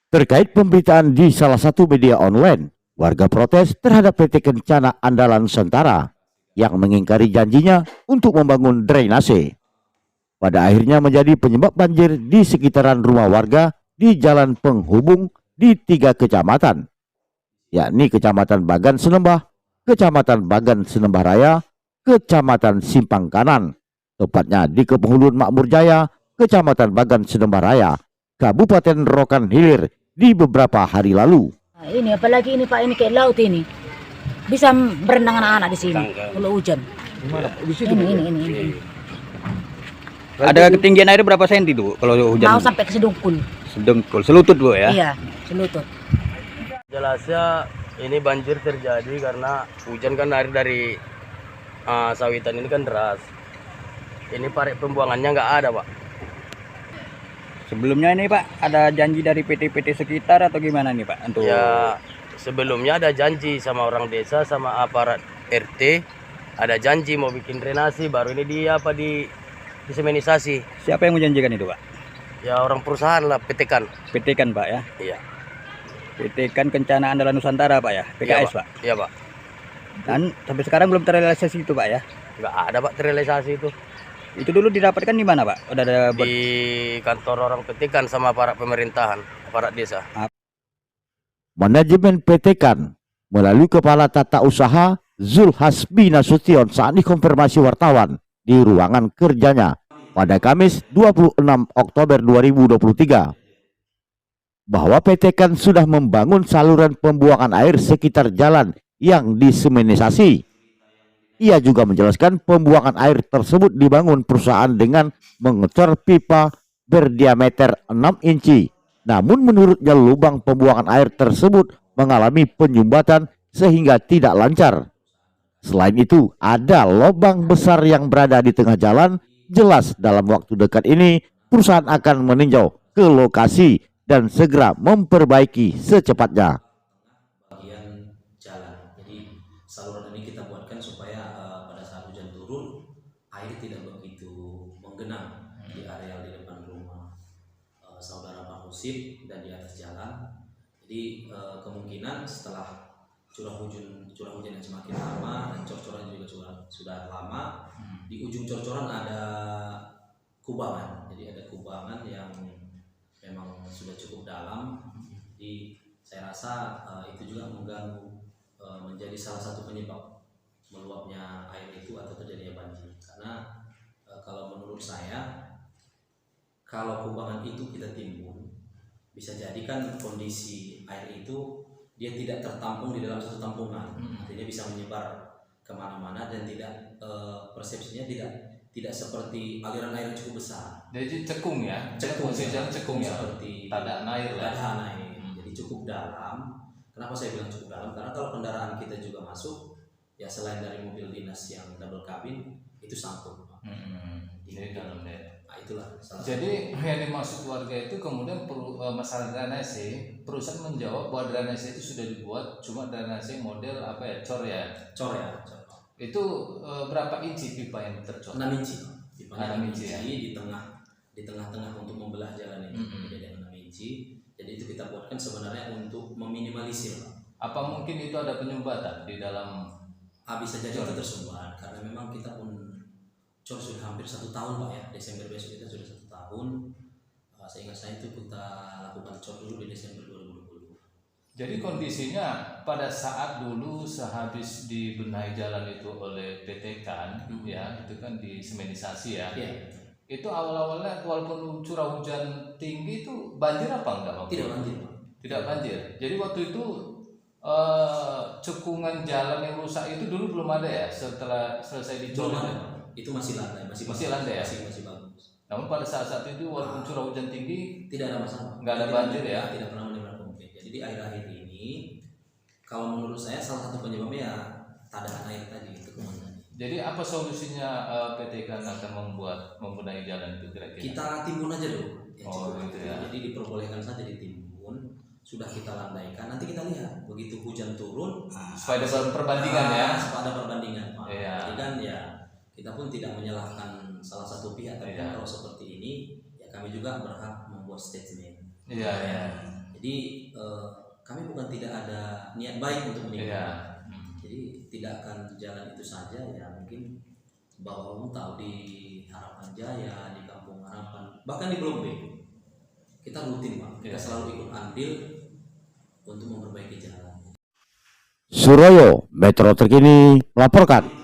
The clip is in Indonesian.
Terkait pemberitaan di salah satu media online, warga protes terhadap PT Kencana Andalan Nusantara yang mengingkari janjinya untuk membangun drainase. Pada akhirnya menjadi penyebab banjir di sekitaran rumah warga di jalan penghubung di 3 kecamatan, yakni Kecamatan Bagan Senembah, Kecamatan Bagan Senembah Raya, Kecamatan Simpang Kanan, tepatnya di Kepenghuluan Makmur Jaya, Kecamatan Bagan Senembah Raya, Kabupaten Rokan Hilir di beberapa hari lalu. Nah, ini apalagi ini Pak, ini kayak laut ini. Bisa berenang anak-anak di sini kalau hujan. Di situ. Ini. Ada ketinggian air berapa senti tuh kalau hujan? Mau sampai ke sedungkul. Sedengkul, selutut Bu ya? Iya, selutut. Jelasnya ini banjir terjadi karena hujan kan air dari sawitan ini kan deras. Ini parit pembuangannya nggak ada Pak. Sebelumnya ini Pak, ada janji dari PT-PT sekitar atau gimana nih Pak? Untuk Ya sebelumnya ada janji sama orang desa sama aparat RT, ada janji mau bikin drainasi, baru ini dia disemenisasi. siapa yang menjanjikan itu Pak? Ya orang perusahaan lah, PT Kan. PT Kan Pak ya? Iya. PT Kan Kencana Andalan Nusantara Pak ya? PKS Pak? Iya Pak. Dan sampai sekarang belum terrealisasi itu Pak ya? Nggak ada Pak terrealisasi itu. Itu dulu didapatkan di mana Pak? Udah ada Di kantor orang PT Kan sama aparat pemerintahan, aparat desa. Manajemen PT Kan melalui Kepala Tata Usaha Zulhasbi Nasution saat dikonfirmasi wartawan di ruangan kerjanya pada Kamis 26 Oktober 2023 bahwa PT Kan sudah membangun saluran pembuangan air sekitar jalan yang disemenisasi. Ia juga menjelaskan pembuangan air tersebut dibangun perusahaan dengan mengecor pipa berdiameter 6 inci. Namun menurutnya lubang pembuangan air tersebut mengalami penyumbatan sehingga tidak lancar. Selain itu, ada lubang besar yang berada di tengah jalan. Jelas dalam waktu dekat ini perusahaan akan meninjau ke lokasi dan segera memperbaiki secepatnya. Bagian jalan. Jadi saluran ini kita buatkan supaya pada saat hujan turun air tidak begitu menggenang di areal di depan rumah saudara Pak Husip dan di atas jalan. Jadi kemungkinan setelah curah hujan yang semakin lama dan cor-coran juga sudah lama, di ujung cor-coran ada kubangan. Jadi ada kubangan yang memang sudah cukup dalam. Jadi saya rasa itu juga mengganggu, menjadi salah satu penyebab meluapnya air itu atau terjadinya banjir. Karena kalau menurut saya, kalau kubangan itu kita timbun, bisa jadi kan kondisi air itu dia tidak tertampung di dalam satu tampungan, artinya bisa menyebar kemana-mana dan tidak persepsinya tidak seperti aliran air yang cukup besar. Jadi cekung ya, Cekung ya, seperti tak air lah. ada air. Jadi cukup dalam. Kenapa saya bilang cukup dalam? Karena kalau kendaraan kita juga masuk, ya selain dari mobil dinas yang double cabin itu sangkut. Jadi dalam deh. Nah, itulah salah Jadi yang dimaksud warga itu kemudian masalah drainase, perusahaan menjawab bahwa drainase itu sudah dibuat, cuma drainase model apa ya, cor ya. cor ya. Itu berapa inci pipa yang tercor? 6 inci. Pipanya 6 6 inci inci ya? di tengah-tengah untuk membelah jalan ini. Jadi 6 inci. Jadi itu kita buatkan sebenarnya untuk meminimalisir. Apa mungkin itu ada penyumbatan di dalam? Bisa jadi itu tersumbat karena memang kita pun cor sudah hampir 1 tahun Pak ya. Desember besok kita sudah 1 tahun. Seingat saya itu kita lakukan cor dulu di Desember 2020. Jadi kondisinya pada saat dulu sehabis dibenahi jalan itu oleh PT Kan, ya itu kan disemenisasi ya. Itu awal-awalnya walaupun curah hujan tinggi itu banjir apa enggak waktu? Tidak banjir Pak. Tidak banjir. Jadi waktu itu cekungan jalan yang rusak itu dulu belum ada ya setelah selesai dicor? Belum ada Pak. Itu masih landai, Masih landai ya? Masih bagus. Namun pada saat itu walaupun curah hujan tinggi Tidak ada masalah. nggak ada banjir ya? Tidak pernah menimbulkan konflik. Jadi di akhir-akhir ini kalau menurut saya salah satu penyebabnya ya tadaan air tadi itu kemana. Jadi apa solusinya PT Kan akan membenahi jalan itu kira-kira? Kita timbun aja dulu. Gitu ya. Jadi diperbolehkan saja ditimbun. Sudah kita landaikan. Nanti kita lihat begitu hujan turun. Supaya ada perbandingan ya. Supaya ada perbandingan Pak. Iya. Jadi kan ya kita pun tidak menyalahkan salah satu pihak. Tapi Iya. kalau seperti ini ya kami juga berhak membuat statement. Iya. Jadi kami bukan tidak ada niat baik untuk meninggalkan. Iya. Jadi tidak akan jalan itu saja ya, mungkin Bapak Umum tahu di Harapan Jaya, di Kampung Harapan, bahkan di Blok B kita rutin Pak, kita Iya. selalu ikut andil untuk memperbaiki jalan. Suroyo Metro Terkini melaporkan.